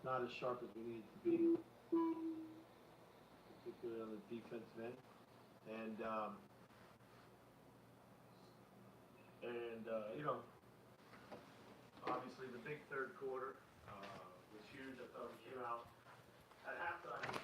not as sharp as we need to be, particularly on the defensive end. And you know, obviously the big third quarter was huge. I thought we came out at halftime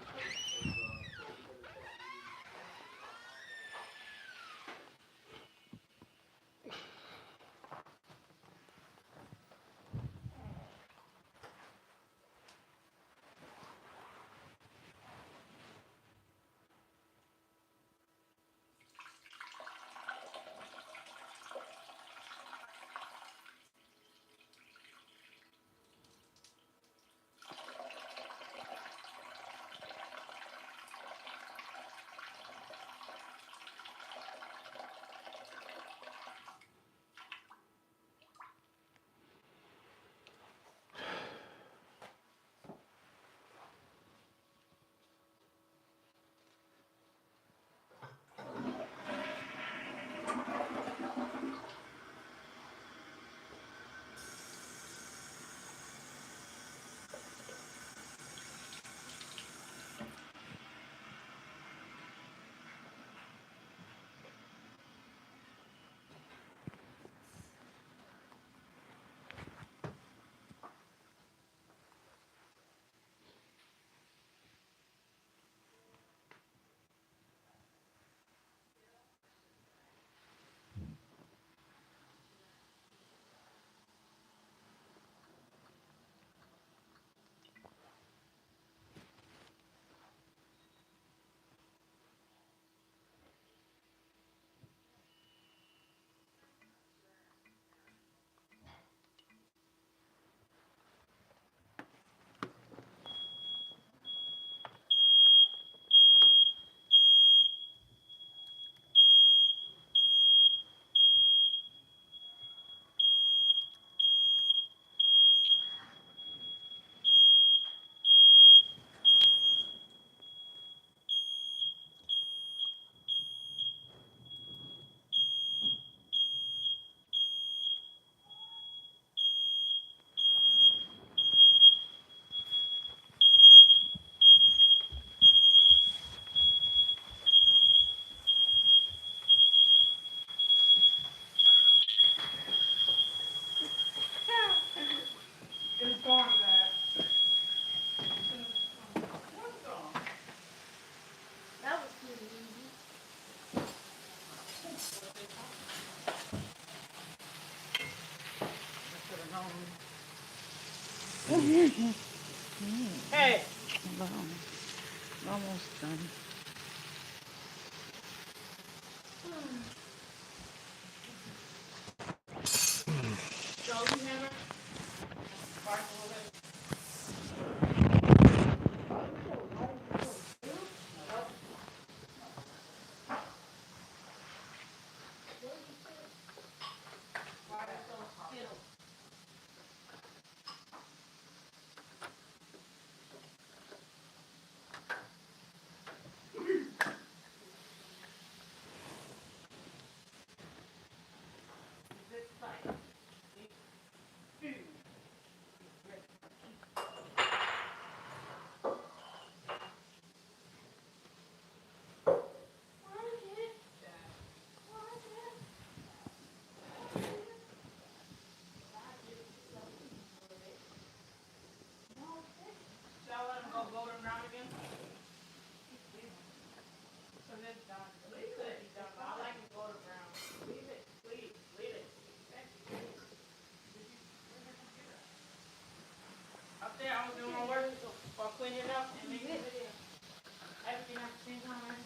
It's gone, Dad. What's gone? That was pretty easy. I should have known. Hey. Almost done. Jolie Hammer. Bark a little bit. Why that's so still? This side. Shall I let him go golden brown again? Because it's done. Leave it. He's done. But I like it golden brown. Leave it. Please. Leave it. Up there, I was doing my work while cleaning up and making a video. Everything at the same time.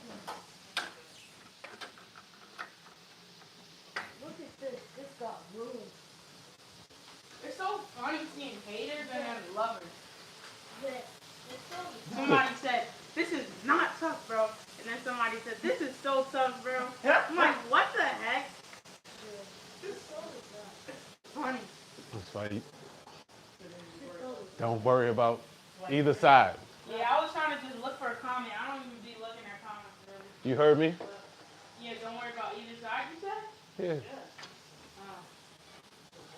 Look at this. This got ruined. It's so funny seeing haters and then lovers. Somebody said, this is not tough, bro. And then somebody said, this is so tough, bro. I'm like, what the heck? It's funny. It's funny. Don't worry about either side. Yeah, I was trying to just look for a comment. I don't even be looking at comments, really. You heard me? Yeah, don't worry about either side, you said? Yeah.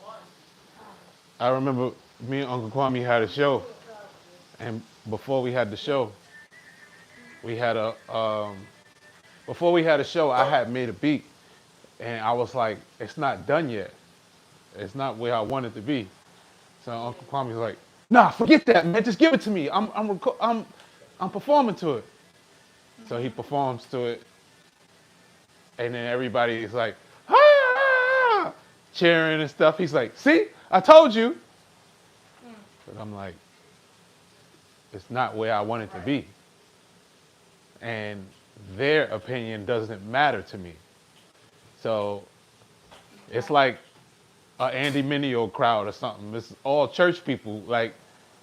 Oh. I remember me and Uncle Kwame had a show, And before we had the show, we had a before we had a show, I had made a beat, and I was like, it's not done yet. It's not where I want it to be. So Uncle Kwame's like, nah, forget that, man. Just give it to me. I'm performing to it. So he performs to it, and then everybody is like, ah, cheering and stuff. He's like, see, I told you. But I'm like, it's not where I want it to be. And their opinion doesn't matter to me. So it's like an Andy Mineo crowd or something. It's all church people. Like,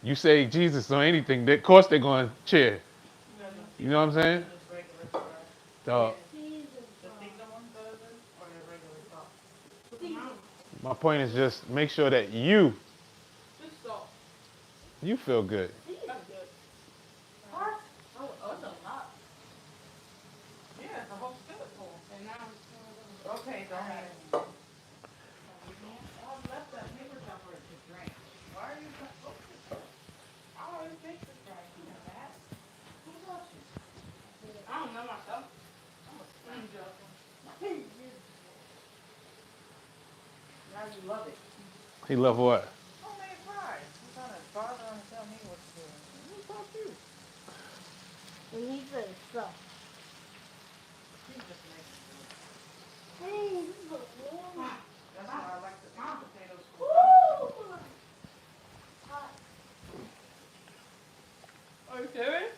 you say Jesus or anything, of course they're going to cheer. You know what I'm saying? So my point is just make sure that you feel good. Okay, go ahead. I don't know myself. I'm joking. Now you love it. He love what? Oh man, fries. He's trying to bother and tell me what to do. Who taught you? And he said, suck. He just makes it do it. Hey, this is a warm. That's why I like the sweet potatoes. Woo! Hot. Are you serious?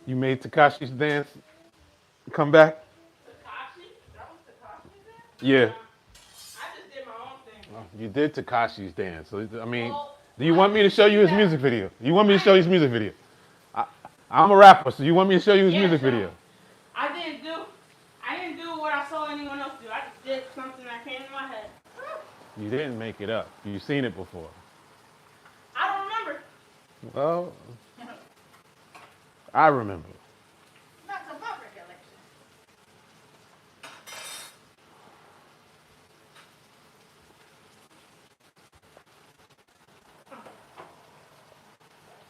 You made Takashi's dance come back? Takashi? That was Takashi's dance? Yeah. I just did my own thing. You did Takashi's dance. So, I mean, Well, do you want me to show you his music video? You want me to show you his music video? I'm a rapper, so you want me to show you his Yeah, music sure. video? I didn't do what I saw anyone else do. I just did something that came in my head. You didn't make it up. You've seen it before. I don't remember. Well, I remember. Not to my recollection.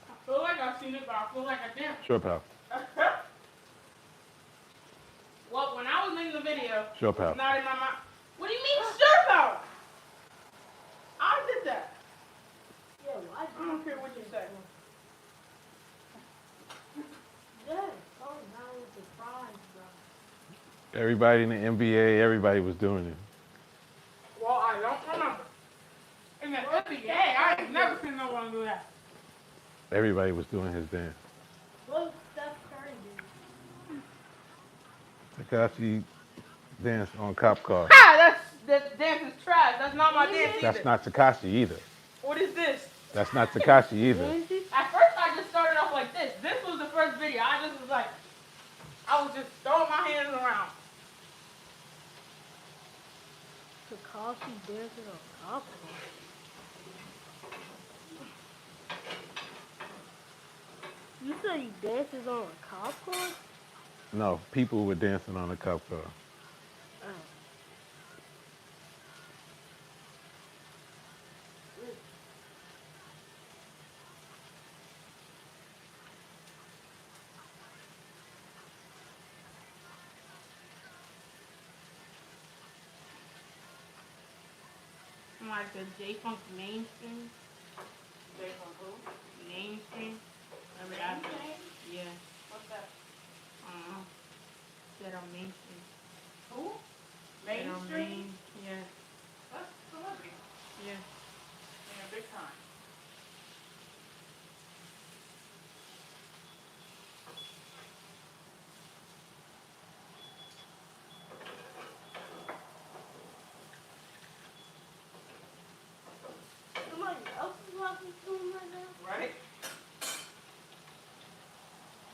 I feel like I've seen it, but I feel like I didn't. Sure, pal. Well, when I was making the video, Sure, pal. it's not in my mind. What do you mean, stir power? I did that. Yeah, why I don't care what you say. Yeah, oh, now with the fries, bro. Everybody in the NBA, everybody was doing it. Well, I don't remember. In the NBA, I ain't never seen no one do that. Everybody was doing his dance. What's Steph Curry doing? Takashi danced on cop car. Ha! That dance is trash. That's not my dance either. That's not Takashi either. What is this? That's not Takashi either. At first, I just started off like this. This was the first video. I just was like, I was just throwing my hands around. Takashi dancing on top of him. You said he dances on a cop car? No, people were dancing on the cop car. Oh. Like the J-Funk mainstream. J-Funk who? Mainstream. Yeah. What's that? I don't know. Said on mainstream. Who? Mainstream? Yeah. That's celebrity. Yeah. Yeah, big time. Somebody else is watching film right now? Right?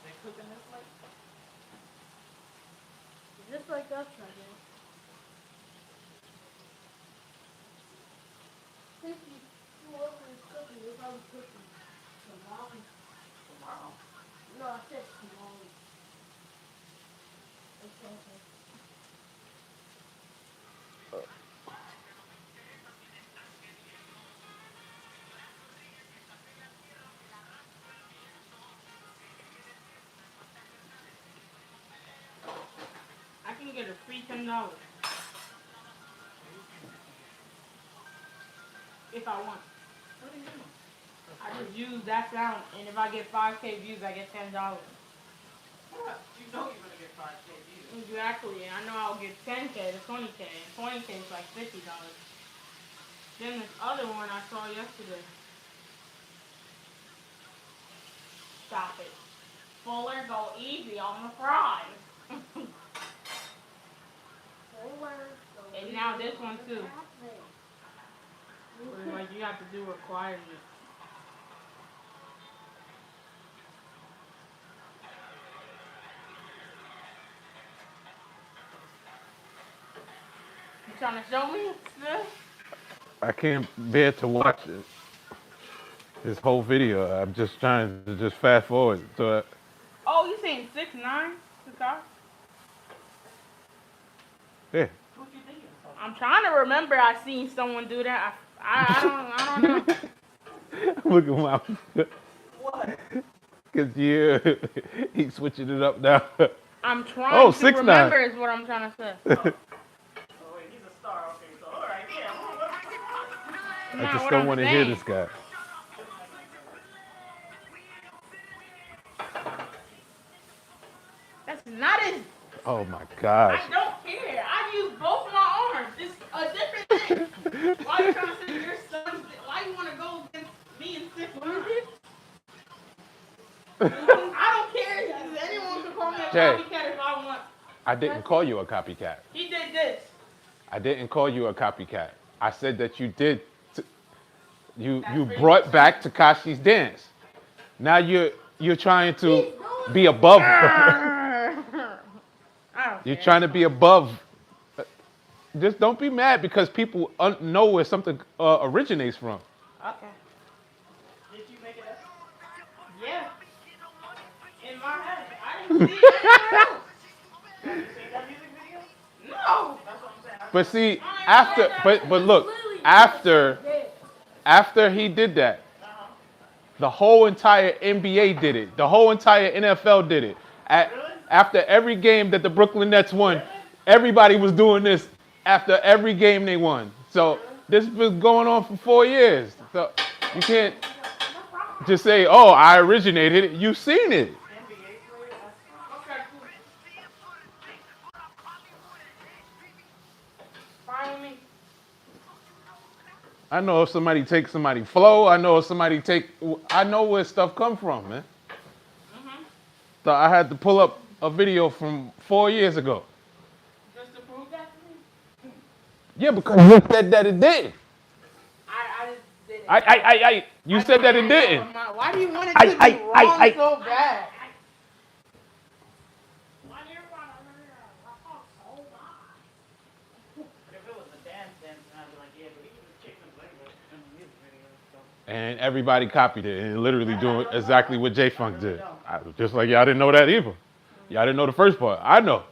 They cooking this late? Just like us right now. Think whoever is cooking, they're probably cooking tamales. Tomorrow. No, I said tamales. Okay. $10. If I want. What do you mean? I just use that sound, and if I get 5K views, I get $10. What? You know you're gonna get 5K views. Exactly, and I know I'll get 10K to 20K, and 20K is like $50. Then this other one I saw yesterday. Stop it. Fuller, go easy on the fries. And now this one too. Like you have to do requirements. You trying to show me? Sis? I can't bear to watch it. This whole video. I'm just trying to just fast forward. So Oh, you saying 6'9" to talk? yeah. What you thinking? I'm trying to remember. I seen someone do that. I don't know. Look at my. What? Cause yeah, he's switching it up now. I'm trying Oh, to 6'9". remember is what I'm trying to say. Oh wait, he's a star. Okay, so all right, yeah. I Not just what don't I'm want to hear saying. this guy. That's not as. Oh my gosh. I don't care. I use both my arms. It's a different thing. Why you trying to say your son? Why you want to go against me and 6'9"? I don't care. Anyone can call me a Jay. copycat if I want. I didn't call you a copycat. He did this. I didn't call you a copycat. I said that you did. You pretty brought back Tekashi's dance. Now you're trying to be above. I don't You're care. trying to be above. Just don't be mad because people know where something originates from. Okay. Did you make it up? Yeah. In my head. I didn't see it anywhere else. Have you seen that music video? No. That's what I'm saying. But see, after, but look, after he did that, the whole entire NBA did it. The whole entire NFL did it. After every game that the Brooklyn Nets won, everybody was doing this after every game they won. So this was going on for 4 years. So you can't just say, "Oh, I originated it." You've seen it. NBA player? Okay, cool. Fine with me. I know if somebody takes somebody flow. I know if somebody take. I know where stuff come from, man. So I had to pull up a video from 4 years ago. Just to prove that to me? Yeah, because you said that it did. I just did it. You said that it didn't. Why do you want it to be wrong so bad? Why do you want to be wrong so bad? If it was a dance, I'd be like, yeah, but he was kicking his leg in the music video. So. And everybody copied it and literally doing exactly what J Funk did. Just like y'all didn't know that either. Y'all didn't know the first part. I know.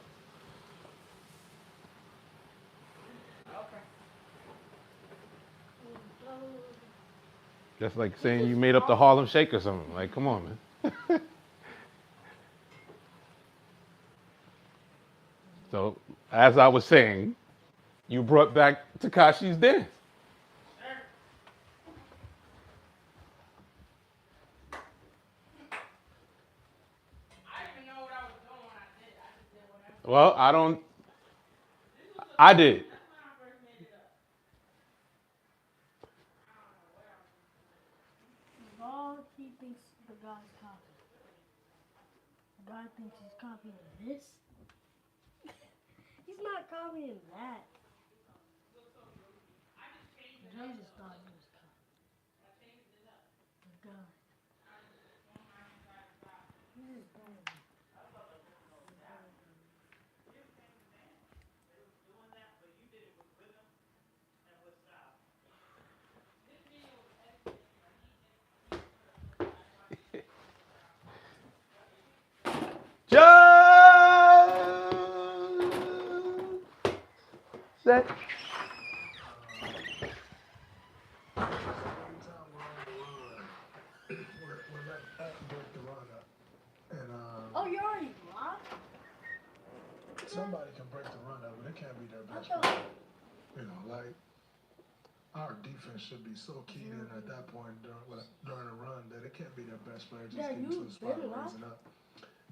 Okay. Just like saying you made up the Harlem Shake or something. Like, come on, man. So, as I was saying, you brought back Tekashi's dance. Well, I did. All he thinks the guy's copying. The guy thinks he's copying this. He's not copying that. Jay just thought he was copying. The guy. He's just going. Set. Oh, you already blocked? somebody can break the run of it. It can't be their best player. You know, like our defense should be so keyed in at that point during a run that it can't be their best player just getting to the spot and raising up.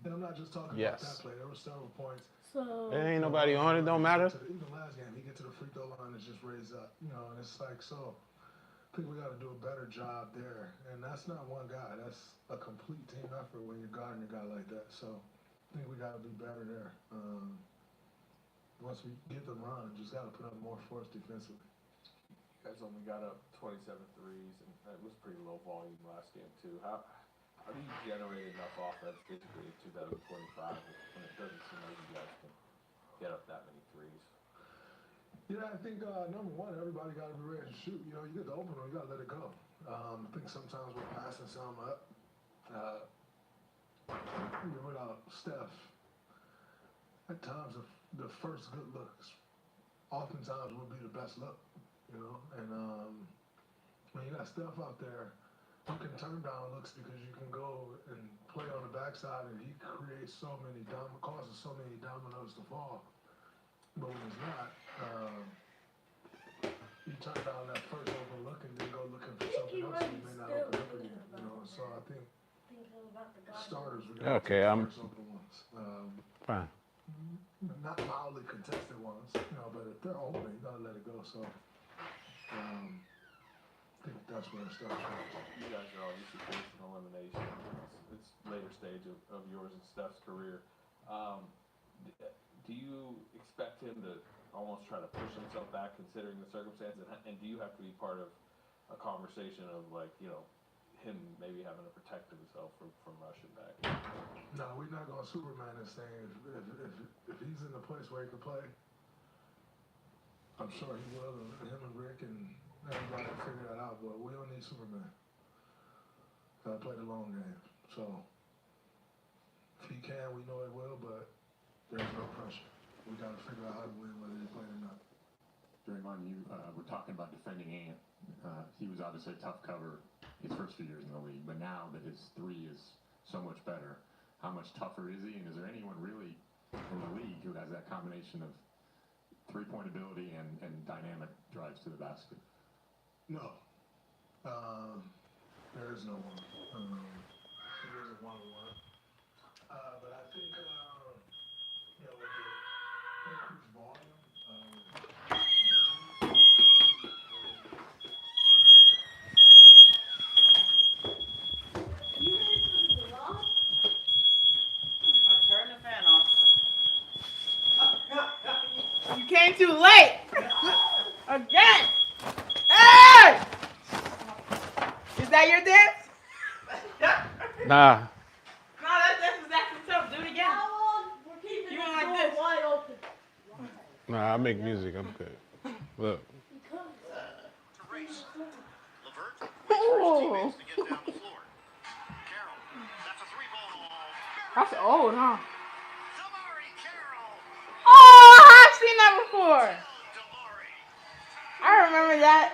And I'm not just talking about that play. There were several points. So There ain't nobody on it. Don't matter. Even last game, he get to the free throw line and just raise up. You know, and it's like so. I think we got to do a better job there, and that's not one guy. That's a complete team effort when you're guarding a guy like that. So I think we got to be better there. Once we get the run, just got to put up more force defensively. You guys only got up 27 threes, and it was pretty low volume last game too. How do you generate enough offense physically in 2025 when it doesn't seem like you guys can get up that many threes? Yeah, I think number one, everybody got to be ready to shoot. You know, you get the opener, you got to let it go. I think sometimes we're passing some up. Without Steph, at times the first good looks oftentimes will be the best look. You know, and when you got Steph out there, you can turn down looks because you can go and play on the backside, and he creates causes so many dominoes to fall. But when it's not, you turn down that first open look and then go looking for something else and you may not open up again. You know, so I think starters we got first open ones. Fine. Not mildly contested ones, you know, but if they're open, you gotta let it go. So I think that's where it starts from. You guys are all used to facing elimination. It's later stage of yours and Steph's career. Do you expect him to almost try to push himself back considering the circumstances? And do you have to be part of a conversation of like, you know, him maybe having to protect himself from rushing back? No, we're not going to Superman this thing. If he's in the place where he can play, I'm sure he will. Him and Rick and everybody will figure that out. But we don't need Superman. Gotta play the long game. So if he can, we know it will, but there's no pressure. We got to figure out how to win whether they play or not. Draymond, you were talking about defending Ant. He was obviously a tough cover his first few years in the league, but now that his three is so much better, how much tougher is he? And is there anyone really in the league who has that combination of three-point ability and dynamic drives to the basket? No. There is no one. There isn't one-on-one. But I think, you know, with the increased volume, I'll turn the fan off. You came too late. Again. Hey! Is that your dance? Nah. No, that's exactly tough. Do it again. we're keeping You the want like door this? wide open. Nah, I make music. I'm good. Look. Oh. That's old, huh? Oh, I've seen that before. I remember that.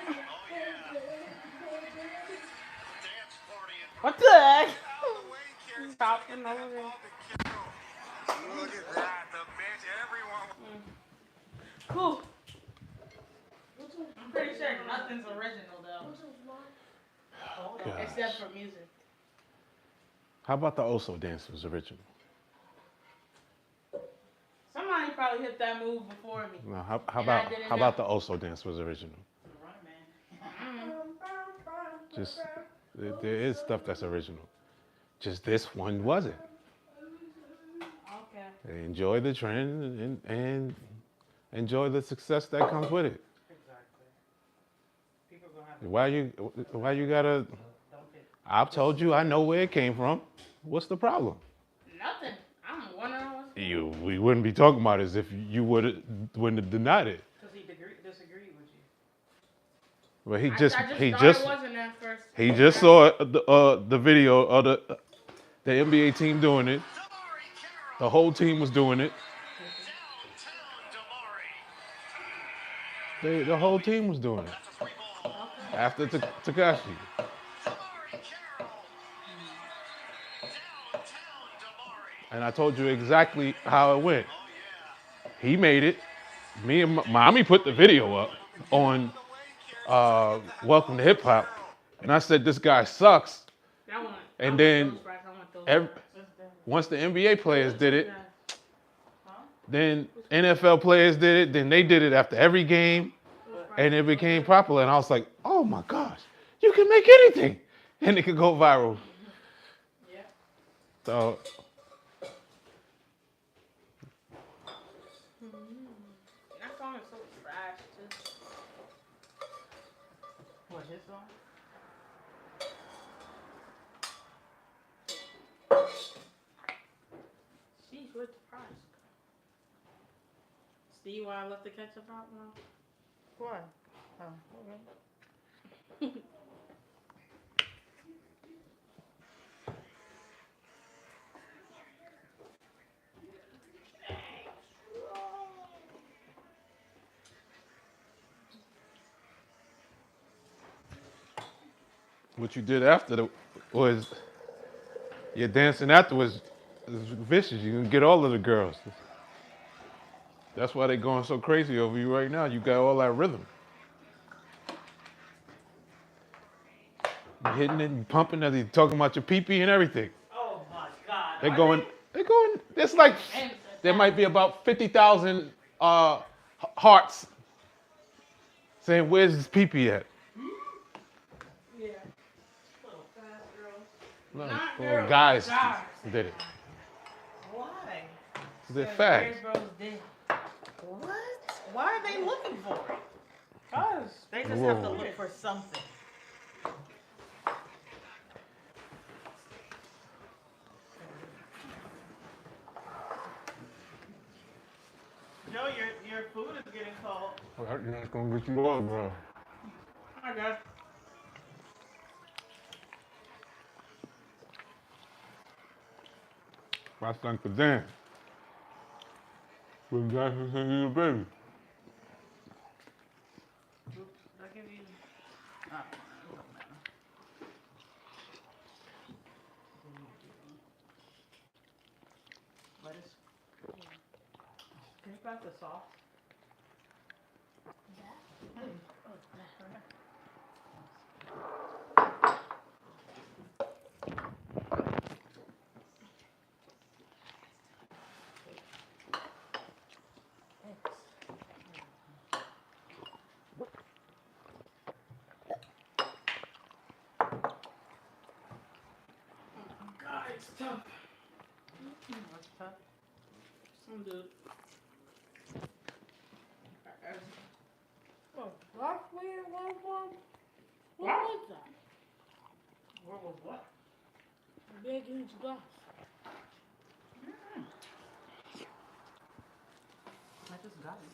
What the heck? Stopping over there. Look at that, the bench, everyone. Cool. I'm pretty sure nothing's original though. Gosh. Except for music. How about the Oso dance was original? Somebody probably hit that move before me. No, how And about I didn't how know. about the Oso dance was original? Run, man. Just there is stuff that's original. Just this one wasn't. Okay. Enjoy the trend and enjoy the success that comes with it. Exactly. People gonna have Why you gotta? don't pick. I've told you I know where it came from. What's the problem? Nothing. I'm wondering what's We wouldn't be talking about it as if you wouldn't have denied it. because he disagreed with you. But he I just thought he it just wasn't at first. he just saw the video of the NBA team doing it. The whole team was doing it. The whole team was doing it. After Tekashi. And I told you exactly how it went. he made it. Me and mommy put the video up on Welcome to Hip Hop, and I said this guy sucks. That one. And then I want those ev- fries. once the NBA players did it, Yeah. then NFL players did it. Then they did it after every game, and it became popular. And I was like, oh my gosh, you can make anything, and it could go viral. Yeah. So That song is so trash too. What, his song? Sheesh, where's the prize? Steve, why I left the ketchup out now? Why? Oh, okay. what you did after was your dancing afterwards was vicious. You can get all of the girls. That's why they're going so crazy over you right now. You got all that rhythm. You hitting it, you pumping it, you talking about your pee-pee and everything. Oh my God. They're going, it's like, there might be about 50,000 hearts saying, where's his pee-pee at? Yeah. Little fast girls. No, Not well, girls, guys guys. did it. Why? They're Where's fags. bros dead? What? Why are they looking for it? Cause They just have to Whoa. look for something. Joe, your food is getting cold. That's gonna get you all, bro. I guess. My son could dance. When Jackson sent you the baby. Did I give you? Oh, it don't matter. Lettuce. Can you pass the sauce? God, it's tough. What's tough? Some dude. Oh, last week was one. What What? was that? What was what? A big huge glass. I just got it.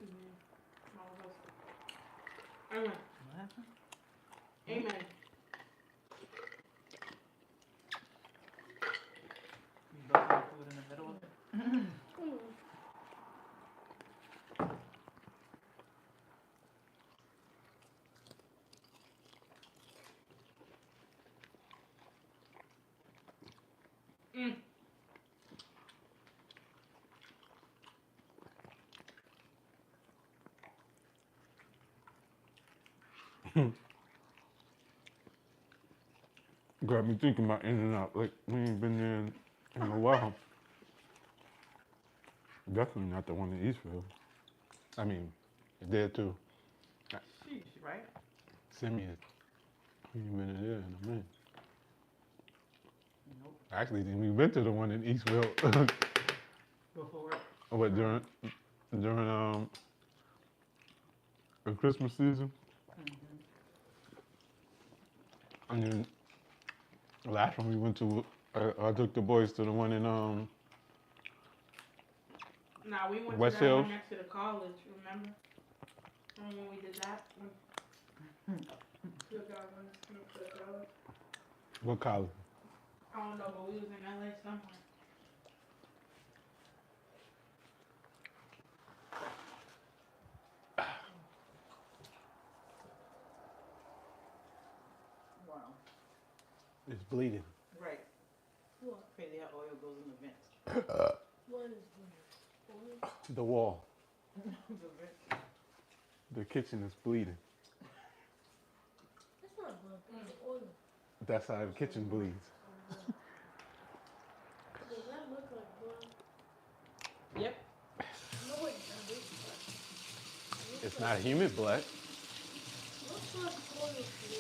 Amen. What happened? Amen. You buffing the food in the middle of it? Mm. Got me thinking about In-N-Out. Like, we ain't been there in a while. Definitely not the one in Eastville. I mean, there too. Sheesh, right? Simeon. We ain't been there in a minute. Nope. Actually, then we went to the one in Eastville. Before. What, during the Christmas season? Mm-hmm. And then last one we went to, I took the boys to the one in Nah, we went West to that Hills? one next to the college, remember? Remember when we did that? Took out one to the college. what college? I don't know, but we was in LA somewhere. Wow. It's bleeding. Right. What? Crazy how oil goes in the vents. What is this? Oil? The wall. The vents. The kitchen is bleeding. That's not blood. That's oil. That's how the kitchen bleeds. Does that look like blood? Yep. No, it doesn't. It's not human blood. Looks like oil to me.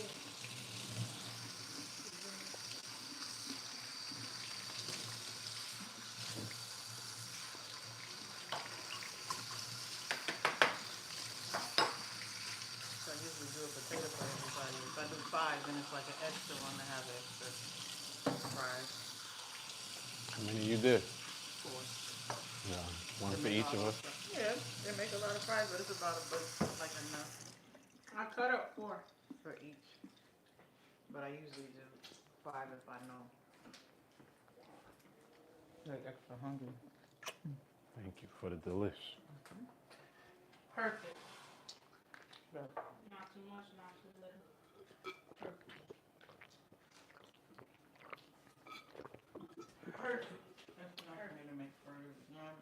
So I usually do a potato for everybody. If I do 5, then it's like an extra one to have extra fries. How many you did? 4. Yeah, one To for make each all of the us. stuff. Yeah, they make a lot of fries, but it's about like enough I cut up 4. for each. But I usually do 5 if I know. Like extra hungry. Thank you for the delish. Perfect. Right. Not too much, not too little. Perfect. That's enough for me to make for one.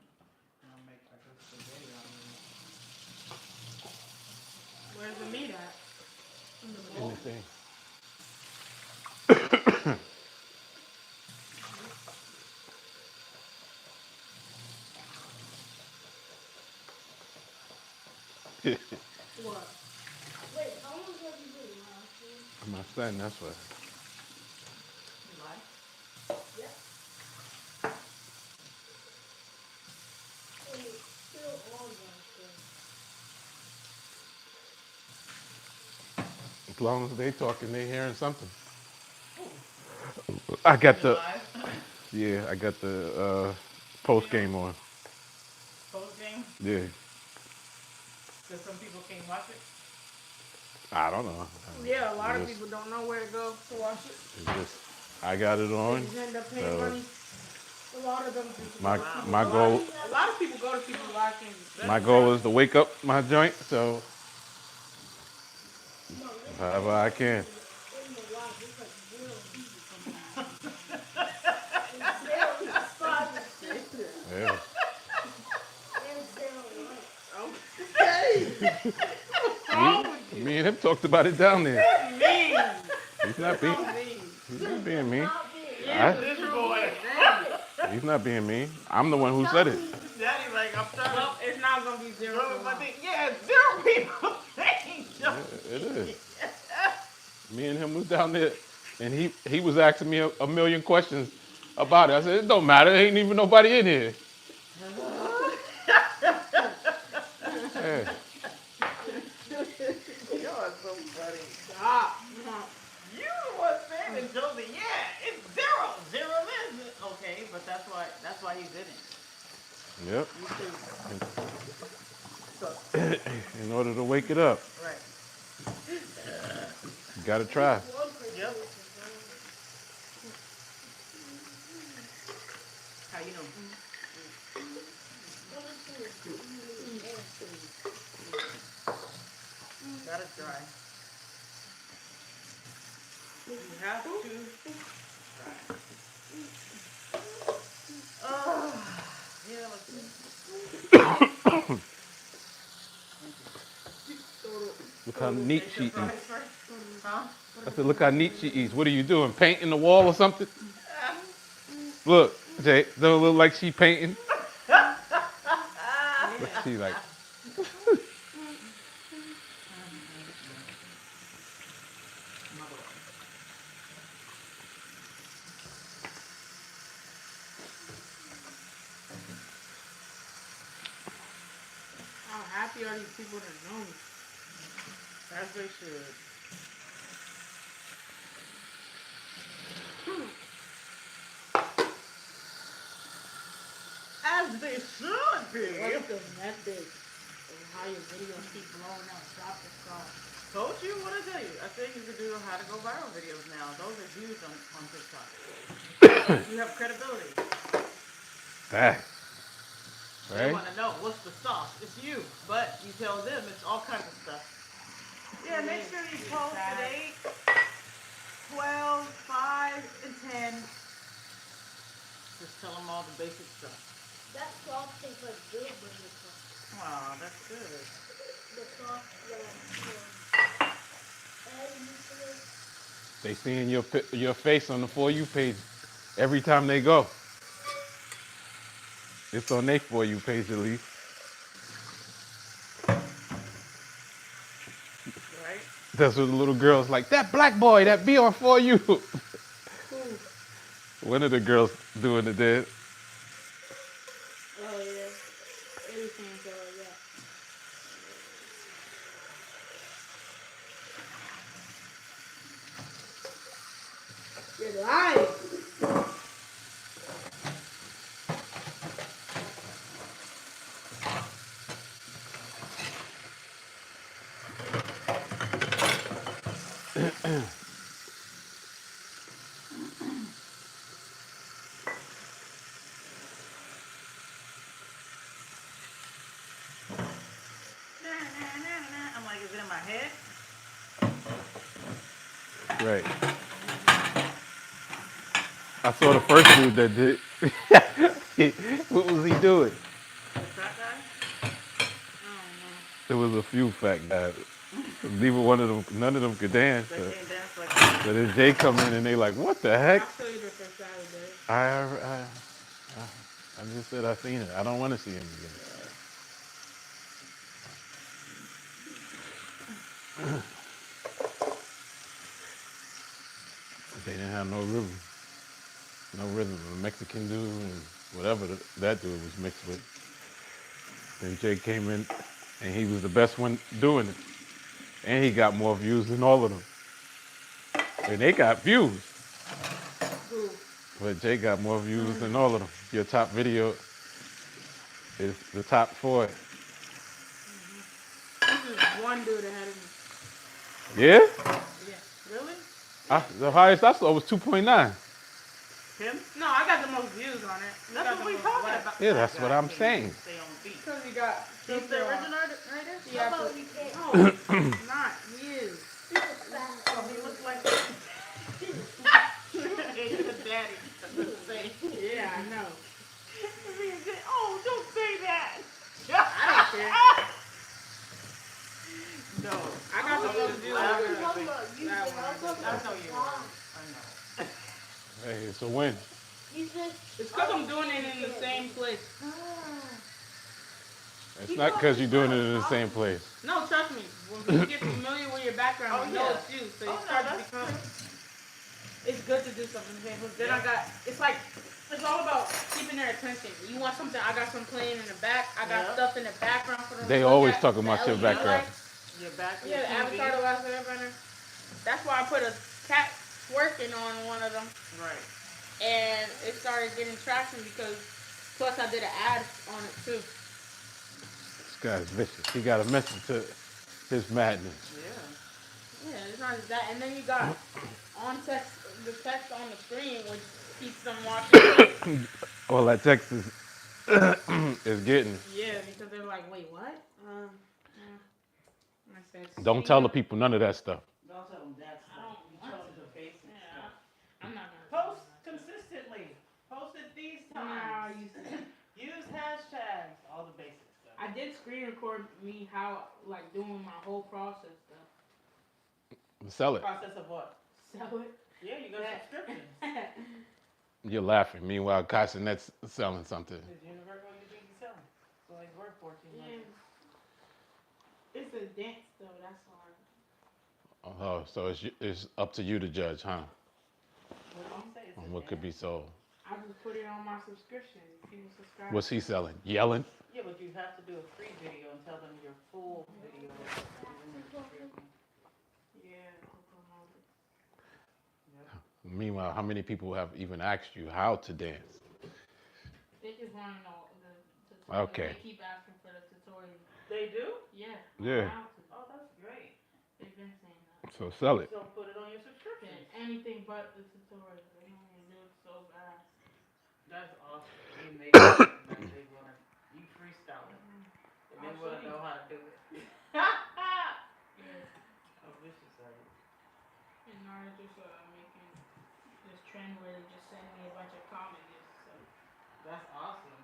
And I'll make like a spaghetti on it. Where's the meat at? In the bowl? Anything. What? Wait, how long have you been laughing? My son, that's what. You like? Yeah. And it's still on laughing. As long as they talking, they hearing something. I got the, yeah, I got the post game on. Post game? Yeah, Because some people can't watch it. I don't know. Yeah, a lot of Just- people don't know where to go to watch it. It's just, I got it They on. just end up paying So- money. A lot of them just My go to people my live. goal A lot of people go to people live games. my goal is to wake up my joint, so however I can. In the life, it's like zero people coming out. And zero is 5 and 6. Yeah. And zero lights. Me and him talked about it down there. Mean. He's not being Mean. he's not being mean. Not being This boy. He's not being mean. I'm the one who said it. Daddy, like, I'm trying Well, it's not gonna be to zero. throw for my long. thing. Yeah, 0 people saying Yeah, it is. Me and him was down there, and he was asking me a million questions about it. I said, it don't matter. There ain't even nobody in here. Yeah. You are so funny. Stop. You the one saying it, Josie. Yeah, it's 0. 0 is okay, but that's why you didn't. Yep. You too. So, In order to wake it up, right. you gotta try. Yep. How you doing? Gotta try. You have to try. Oh, yeah, let's see. Look how neat Take she your fries eats. first. Huh? I said, look how neat she eats. What are you doing? Painting the wall or something? Look, Jay, don't it look like she painting? She like, How happy are these people that know me? As they should. As they should be. What's the method of how your videos keep blowing up? Drop the sauce. Told you what I tell you. I think you could do how to go viral videos now. Those are huge on TikTok. You have credibility. that. They Right? want to know what's the sauce. It's you, but you tell them it's all kinds of stuff. Yeah, make sure you post at 8, 12, 5, and 10. Just tell them all the basic stuff. That sauce tastes like good when you cook. Aw, that's good. The sauce egg used to it. They seeing your face on the For You page every time they go. It's on their For You page at least. Right? That's what the little girl's like, that black boy that be on For You. One of the girls doing it there. Oh yeah. Everything's like that. You're lying. I'm like, is it in my head? Right. I saw the first dude that did. What was he doing? The fat guy? There was a few fat guys. Neither one of them, none of them could dance. They So, can't dance like that. so then Jay come in and they like, what the heck? I'll show you the first Saturday. I just said I seen it. I don't want to see him again. They didn't have no rhythm. No rhythm. A Mexican dude and whatever that dude was mixed with. Then Jay came in and he was the best one doing it. And he got more views than all of them. And they got views. Who? But Jay got more views than all of them. Your top video is the top 4. This is one dude ahead of me. Yeah? Yeah. Really? The highest I saw was 2.9. Him? No, I got the most views on it. You got That's the what we most talking likes. about. Yeah, that's what I'm Guys, saying. Stay on beat. Because he got. He's the originator, right? Yeah, How about but we can't no, not he is. super fast? Oh, he looks like He's the daddy. Say. Yeah, I know. Oh, don't say that. I don't care. No. I got the most views. I wasn't talking about you, That Jay. I was one. talking I about know the you song. were. I know. Hey, it's a win. You said, It's because I'm doing it in the same place. It's not because you're doing it in the same place. No, trust me. When people get familiar with your background, Oh, you know yeah. it's you. So Oh, you no, start to that's become. true. It's good to do something in the same place. Then I got. It's like. It's all about keeping their attention. You want something? I got some playing in the back. I got Yeah. stuff in the background for them. They to look always at. talking The about your LED background. lights. Your back. Yeah, the Avatar The Last Airbender. That's why I put a cat twerking on one of them. Right. And it started getting traction because, plus I did an ad on it too. It's guy's vicious. He got a message to his madness. Yeah. Yeah, it's not just that. And then you got on text, the text on the screen, which keeps them watching. All that text is, is getting. Yeah, because they're like, wait, what? I said, Don't tell the people none of that stuff. Don't tell them that stuff. You tell them the basic Yeah, stuff. I'm not gonna Post consistently. Post it these Nah, times. Use hashtags. All the basic stuff. I did screen record me how, like, doing my whole process stuff. Sell it. Process of what? Sell it. Yeah, you got subscriptions. You're laughing. Meanwhile, Casanet's selling something. Is Universe what you think he's selling? So he's worth $14 Yeah. It's a dance though, that's why. Oh, so it's up to you to judge, huh? What do you say? It's On a what could be dance? sold. I just put it on my subscription. People subscribe. What's he selling? Yelling? Yeah, but you have to do a free video and tell them your full video. Yeah. Meanwhile, how many people have even asked you how to dance? They just want to know the tutorial. Okay. They keep asking for the tutorial. They do? Yeah. Yeah. How to. Oh, that's great. They've been saying that. So sell it. So put it on your subscription. Yeah, anything but the tutorial. They don't want to do it so bad. That's awesome. You make it. They wanna, you freestyle it. And they wanna know how to do it. Yeah. I wish you said it. And now they're just making this trend where they just send me a bunch of comedies. So That's awesome.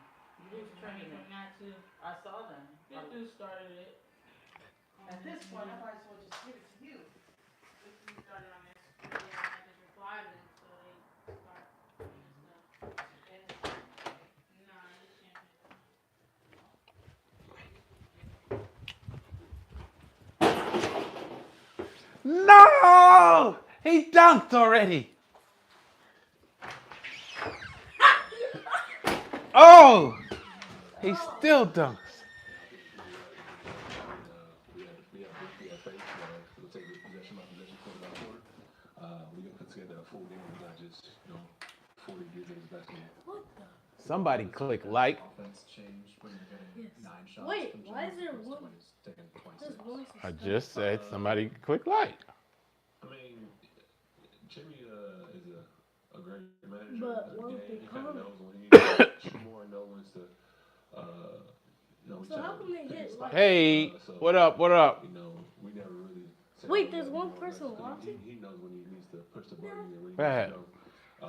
who's trending from that too? I saw them. This dude started it. At this point, I might as well just give it to you. This dude started on this. Yeah, I just replied to them, so they start doing stuff. Nah, you can't do that. No! He dunked already. Oh! He still dunks. We have faith. We'll take it possession by possession, quarter by quarter. We're gonna put together a full game. We're not just 40 years in his basketball. What the? Somebody click like. Offense changed when you're getting Yes. 9 shots. Wait, from why is Jimmy there versus one- when he's taking This 26. voice is I so- just said somebody click like. I mean, Jimmy is a great manager. But of the won't game. they He kind of come? knows when he needs to shoot more and knows when to, So how come they hit like? Hey, what up? What up? We never really. said Wait, that, there's one person because watching? He knows when he needs to push the button and when he Go ahead. needs to go.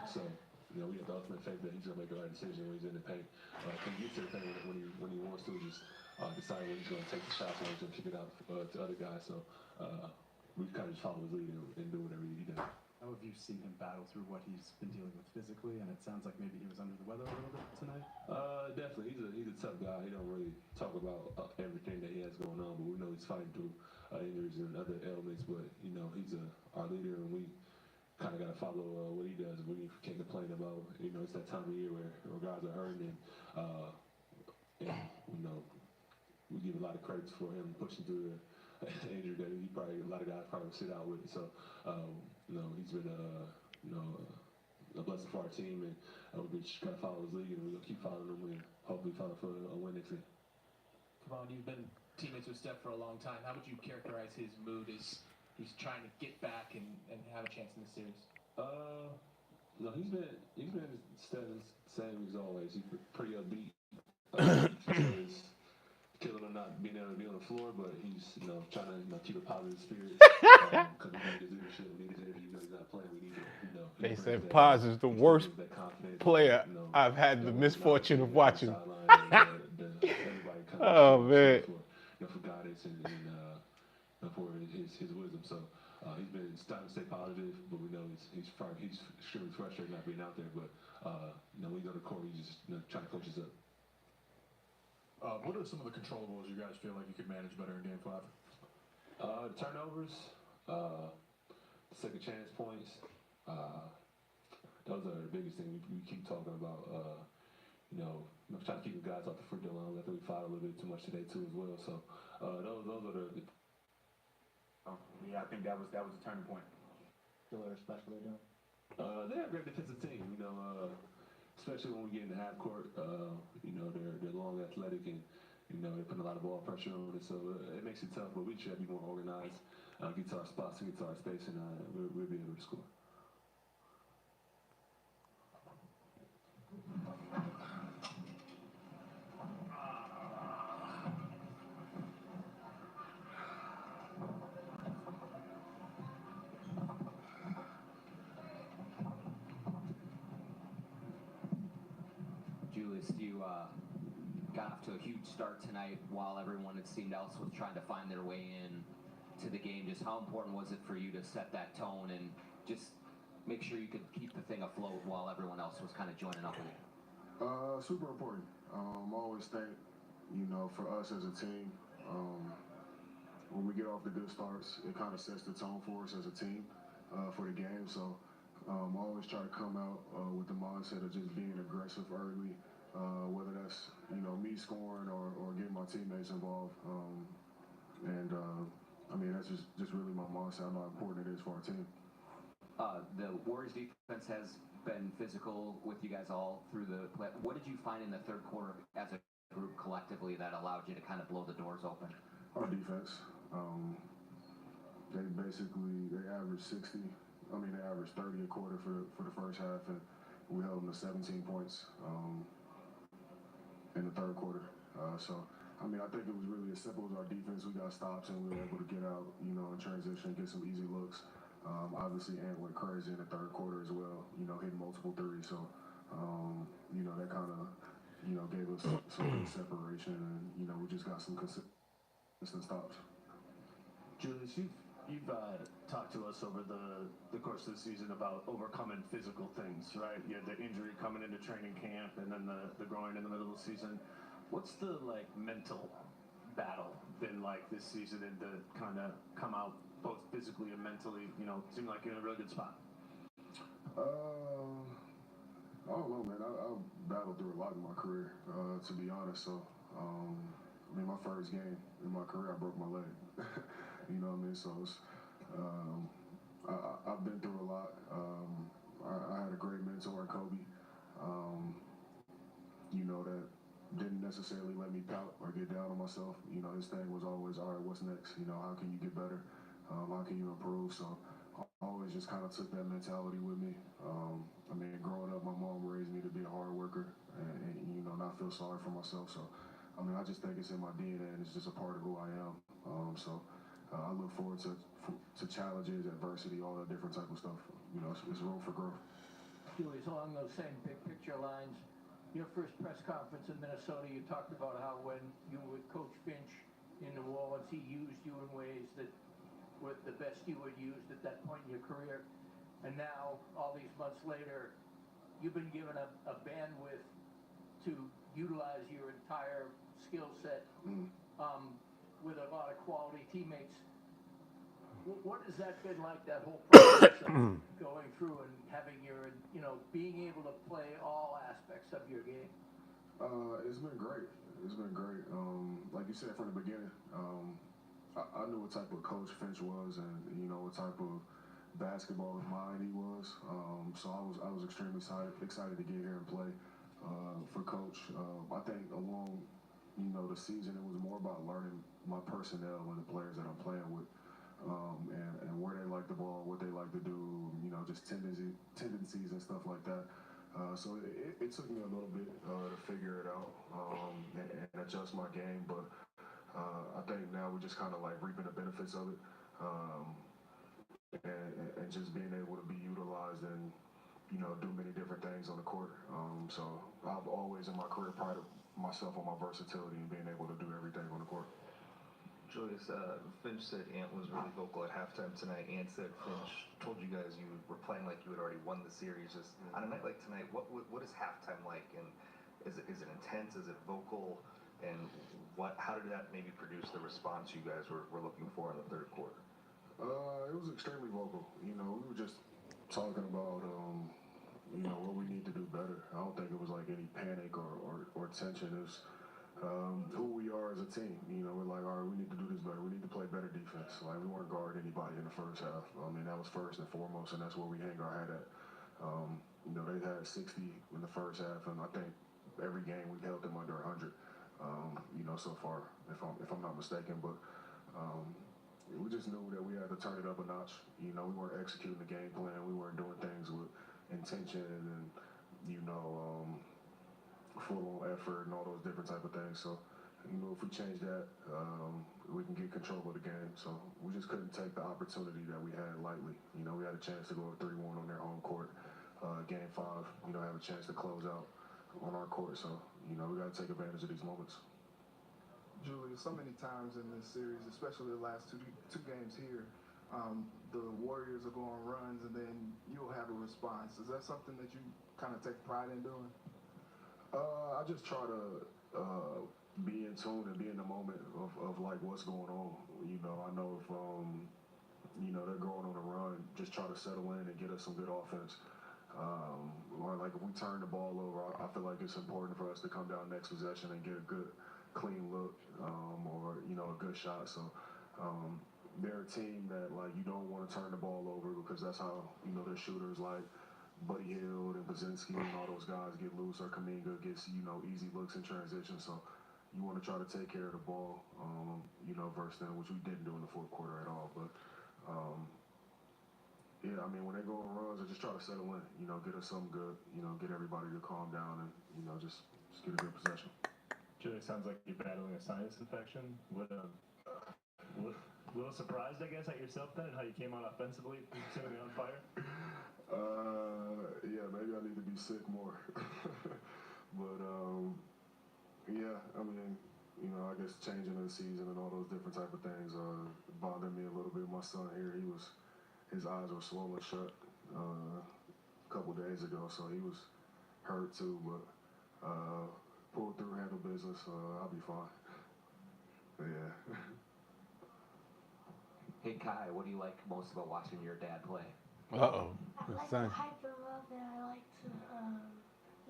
So, we have the ultimate faith that he's gonna make the right decision when he's in the paint. Can get to the paint when he wants to, just decide when he's gonna take the shots and when he's gonna kick it out to other guys. So, we kind of just follow his lead and do whatever he does. How have you seen him battle through what he's been dealing with physically? And it sounds like maybe he was under the weather a little bit tonight. Definitely. He's a tough guy. He don't really talk about everything that he has going on, but we know he's fighting through injuries and other ailments. But he's our leader, and we kind of got to follow what he does. We can't complain about. It's that time of year where guys are hurting, and we give a lot of credit for him pushing through the injury that a lot of guys probably would sit out with. So, he's been a blessing for our team, and we just gotta follow his lead, and we're gonna keep following him, and hopefully follow for a win next week. Kevon, you've been teammates with Steph for a long time. How would you characterize his mood as he's trying to get back and have a chance in the series? He's been same as always. He's pretty upbeat. He's killing him not being able to be on the floor, but he's trying to keep a positive spirit because we need his leadership, we need his energy. He's not playing. We need to. They said Paz is the worst player I've had the misfortune of watching. Oh man. For guidance and for his wisdom. So he's been trying to stay positive, but we know he's extremely frustrated not being out there. But when he's on the court, he's just trying to coach us up. What are some of the controllables you guys feel like you could manage better in Game 5? The turnovers, second chance points. Those are the biggest thing we keep talking about. Trying to keep the guys off the free throw line. I think we fouled a little bit too much today too as well. So those are the. Yeah, I think that was a turning point. Feel they're especially doing. They're a great defensive team. Especially when we get in the half court. They're long, athletic, and You know, they put a lot of ball pressure on it, so it makes it tough. But we try to be more organized, get to our spots, and get to our space, and we'll be able to score. Julius, you got off to a huge start tonight while everyone, it seemed else, was trying to find their way in to the game. Just how important was it for you to set that tone and just make sure you could keep the thing afloat while everyone else was kind of joining up with you? Super important. I always think, you know, for us as a team, when we get off the good starts, it kind of sets the tone for us as a team for the game. So I always try to come out with the mindset of just being aggressive early, whether that's, you know, me scoring or getting my teammates involved. I mean, that's just really my mindset. I know how important it is for our team. The Warriors defense has been physical with you guys all through the play. What did you find in the third quarter as a group collectively that allowed you to kind of blow the doors open? Our defense. They averaged 60. I mean, they averaged 30 a quarter for the first half, and we held them to 17 points in the third quarter. I mean, I think it was really as simple as our defense. We got stops, and we were able to get out, you know, in transition, get some easy looks. Obviously, Ant went crazy in the third quarter as well, you know, hitting multiple threes. So, you know, that kind of, you know, gave us some good separation, and, you know, we just got some consistent stops. Julius, you've talked to us over the course of the season about overcoming physical things, right? You had the injury coming into training camp, and then the groin in the middle of the season. What's the mental battle been like this season, and to kind of come out both physically and mentally? You know, seem like you're in a really good spot. I don't know, man. I've battled through a lot in my career, to be honest. So, I mean, my first game in my career, I broke my leg. You know what I mean? So it's, I've been through a lot. I had a great mentor in Kobe, you know, that didn't necessarily let me pout or get down on myself. You know, his thing was always, all right, what's next? You know, how can you get better? How can you improve? So I always just kind of took that mentality with me. I mean, growing up, my mom raised me to be a hard worker and you know, not feel sorry for myself. So, I mean, I just think it's in my DNA, and it's just a part of who I am. I look forward to challenges, adversity, all that different type of stuff. You know, it's room for growth. Julius, along those same big picture lines, your first press conference in Minnesota, you talked about how when you were with Coach Finch in New Orleans, he used you in ways that were the best you had used at that point in your career. And now, all these months later, you've been given a bandwidth to utilize your entire skill set with a lot of quality teammates. What has that been like, that whole process of going through and having your, you know, being able to play all aspects of your game? It's been great. It's been great. Like you said from the beginning, I knew what type of coach Finch was, and you know what type of basketball mind he was. So I was extremely excited to get here and play for Coach. I think along, you know, the season, it was more about learning my personnel and the players that I'm playing with. And where they like the ball, what they like to do, you know, just tendencies and stuff like that. So it took me a little bit to figure it out and adjust my game, but I think now we're just kind of like reaping the benefits of it, and just being able to be utilized and, you know, do many different things on the court. So I've always in my career prided myself on my versatility and being able to do everything on the court. Julius, Finch said Ant was really vocal at halftime tonight. Ant said Finch told you guys you were playing like you had already won the series. Just on a night like tonight, what is halftime like? And is it intense? Is it vocal? And how did that maybe produce the response you guys were looking for in the third quarter? It was extremely vocal. You know, we were just talking about you know, what we need to do better. I don't think it was like any panic or tension. It was who we are as a team. You know, we're like, all right, we need to do this better. We need to play better defense. Like, we weren't guarding anybody in the first half. I mean, that was first and foremost, and that's where we hang our hat at. You know, they had 60 in the first half, and I think every game we held them under 100. So far, if I'm not mistaken, but we just knew that we had to turn it up a notch. We weren't executing the game plan. We weren't doing things with intention and full-on effort and all those different type of things. So, if we change that, we can get control of the game. So we just couldn't take the opportunity that we had lightly. We had a chance to go up 3-1 on their home court. Game 5, have a chance to close out on our court. So, we got to take advantage of these moments. Julius, so many times in this series, especially the last two games here, the Warriors will go on runs and then you'll have a response. Is that something that you kind of take pride in doing? I just try to be in tune and be in the moment of like what's going on. I know if they're going on a run, just try to settle in and get us some good offense. Or like if we turn the ball over, I feel like it's important for us to come down next possession and get a good clean look, or a good shot. So they're a team that like you don't want to turn the ball over because that's how their shooters like Buddy Hield and Bazinski and all those guys get loose, or Kuminga gets easy looks in transition. So you want to try to take care of the ball, versus them, which we didn't do in the fourth quarter at all. But yeah, I mean when they go on runs, I just try to settle in, get us something good, get everybody to calm down and just get a good possession. Julie, sounds like you're battling a sinus infection. What a little surprised, I guess, at yourself then, and how you came out offensively, seemingly on fire. Yeah, maybe I need to be sick more. But yeah, I mean, I guess changing of the season and all those different type of things bothered me a little bit. My son here, his eyes were swollen shut a couple days ago, so he was hurt too. But pull through, handle business, I'll be fine. Yeah. Hey Kai, what do you like most about watching your dad play? I like to hype him up, and I like to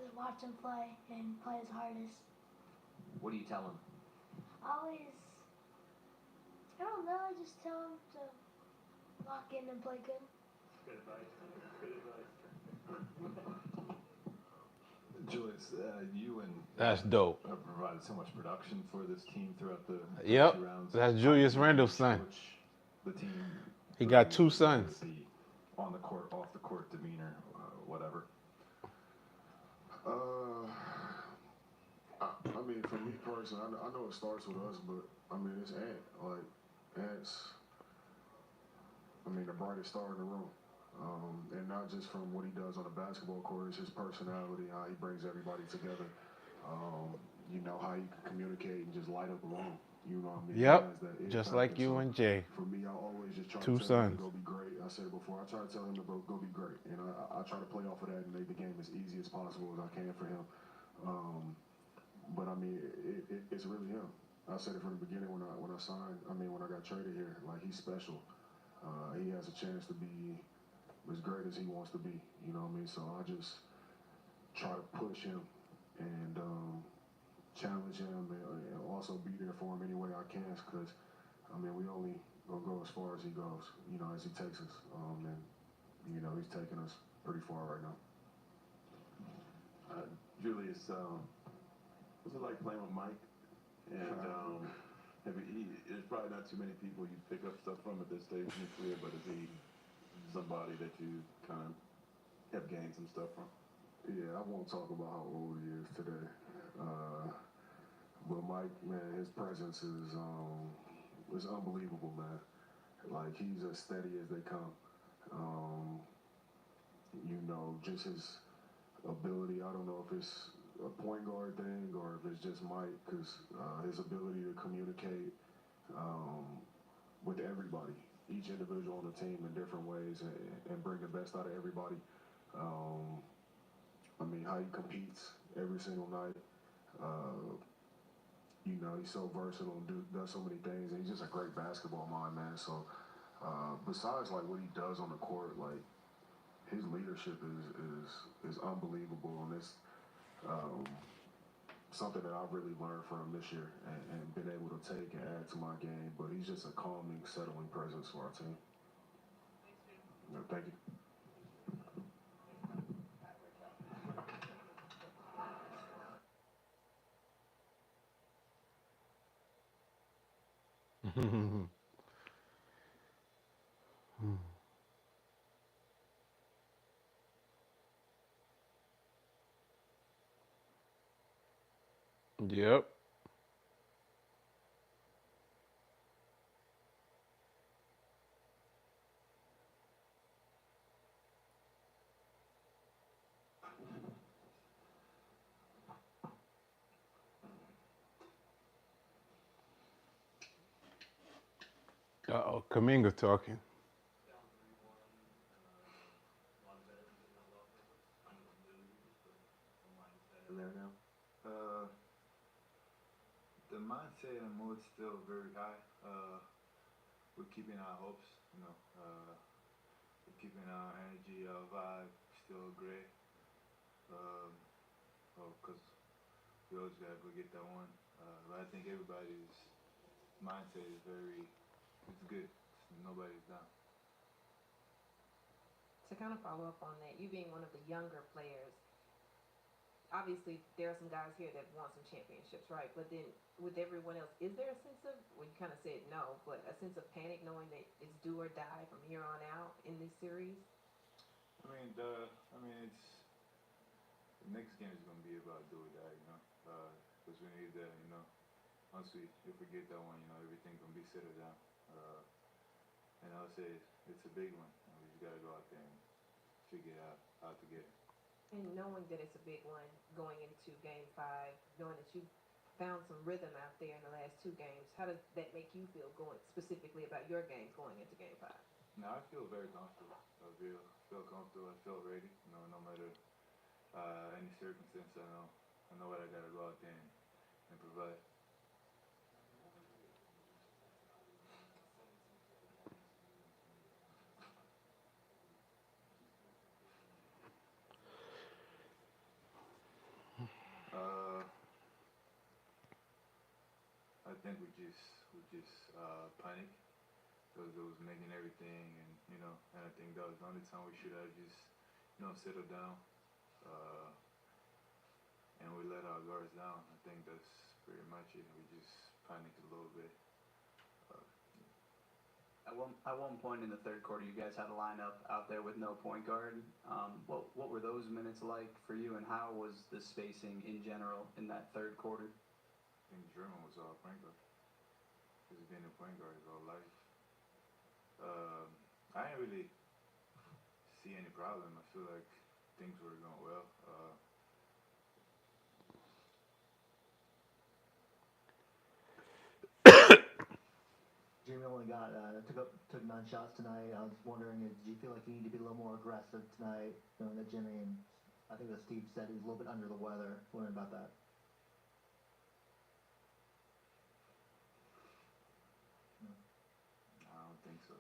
just watch him play and play his hardest. What do you tell him? I don't know, I just tell him to lock in and play good. Good advice. Good advice. Julius, you and That's dope. have provided so much production for this team throughout the Yep, two rounds. that's Julius Randle's son. The team. He got 2 sons. On the court, off the court demeanor, whatever. I mean, for me personally, I know it starts with us, but I mean, it's Ant. Like, Ant's, the brightest star in the room. And not just from what he does on the basketball court, it's his personality, how he brings everybody together. How he can communicate and just light up a room. Yep, just like you and Jay. For me, I always just try 2 to tell him sons. to go be great. I said it before, I try to tell him to go be great. And I try to play off of that and make the game as easy as possible as I can for him. But I mean, it's really him. I said it from the beginning when I signed, when I got traded here, like he's special. He has a chance to be as great as he wants to be, So I just try to push him and challenge him and also be there for him any way I can, because we only gonna go as far as he goes, as he takes us. And he's taking us pretty far right now. Julius, what's it like playing with Mike? And there's probably not too many people you pick up stuff from at this stage in your career, but is he somebody that you kind of have gained some stuff from? Yeah, I won't talk about how old he is today. But Mike, man, his presence is unbelievable, man. Like, he's as steady as they come. Just his ability, I don't know if it's a point guard thing or if it's just Mike, because his ability to communicate with everybody, each individual on the team in different ways, and bring the best out of everybody. How he competes every single night. He's so versatile and does so many things, and he's just a great basketball mind, man. So besides like what he does on the court, like his leadership is unbelievable, and it's something that I've really learned from him this year and been able to take and add to my game. But he's just a calming, settling presence for our team. Thank you. Yep. Uh-oh, Kaminga talking. There now. The mindset and mood still very high. We're keeping our hopes, we're keeping our energy, our vibe still great. Because we always gotta go get that one. But I think everybody's mindset is it's good. Nobody's down. To kind of follow up on that, you being one of the younger players, obviously there are some guys here that want some championships, right? But then with everyone else, is there a sense of, well, you kind of said no, but a sense of panic knowing that it's do or die from here on out in this series? It's the next game is gonna be about do or die, because we need that, Once if we get that one, everything gonna be settled down. And I would say it's a big one. We just gotta go out there and figure out how to get it. And knowing that it's a big one going into Game 5, knowing that you found some rhythm out there in the last 2 games, how does that make you feel going specifically about your game going into Game 5? No, I feel very comfortable. I feel comfortable. I feel ready. No matter any circumstance, I know what I gotta go out there and provide. I think we just panic because it was making everything, and I think that was the only time we should have just settled down, and we let our guards down. I think that's pretty much it. We just panicked a little bit. At one point in the third quarter, you guys had a lineup out there with no point guard. What were those minutes like for you, and how was the spacing in general in that third quarter? I think German was our point guard. He's been a point guard his whole life. I didn't really see any problem. I feel like things were going well. Jimmy only took 9 shots tonight. I was wondering, did you feel like you need to be a little more aggressive tonight, knowing that Jimmy, and I think that Steve said he's a little bit under the weather. Wondering about that. I don't think so.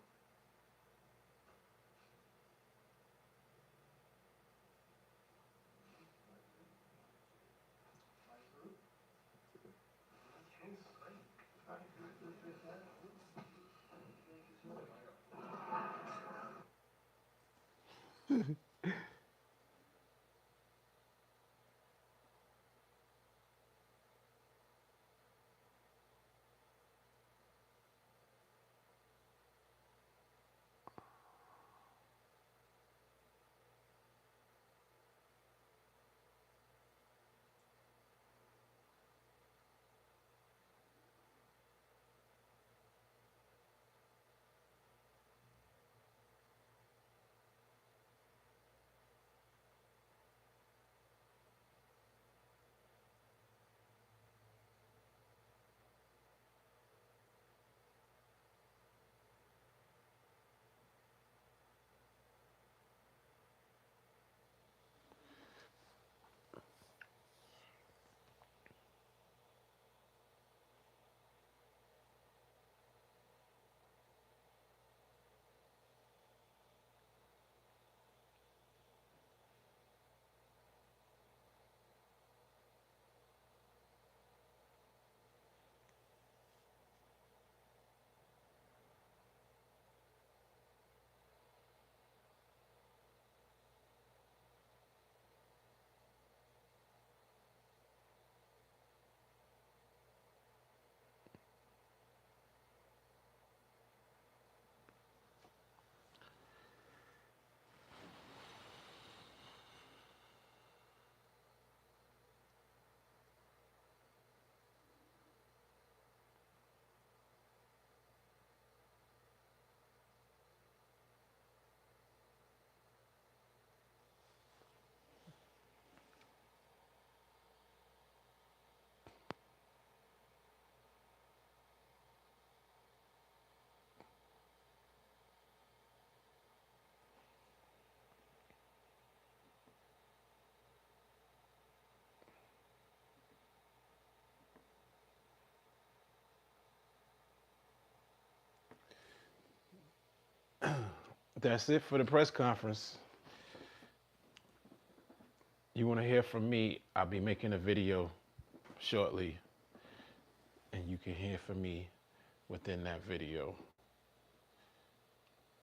that's it for the press conference. You want to hear from me, I'll be making a video shortly, and you can hear from me within that video.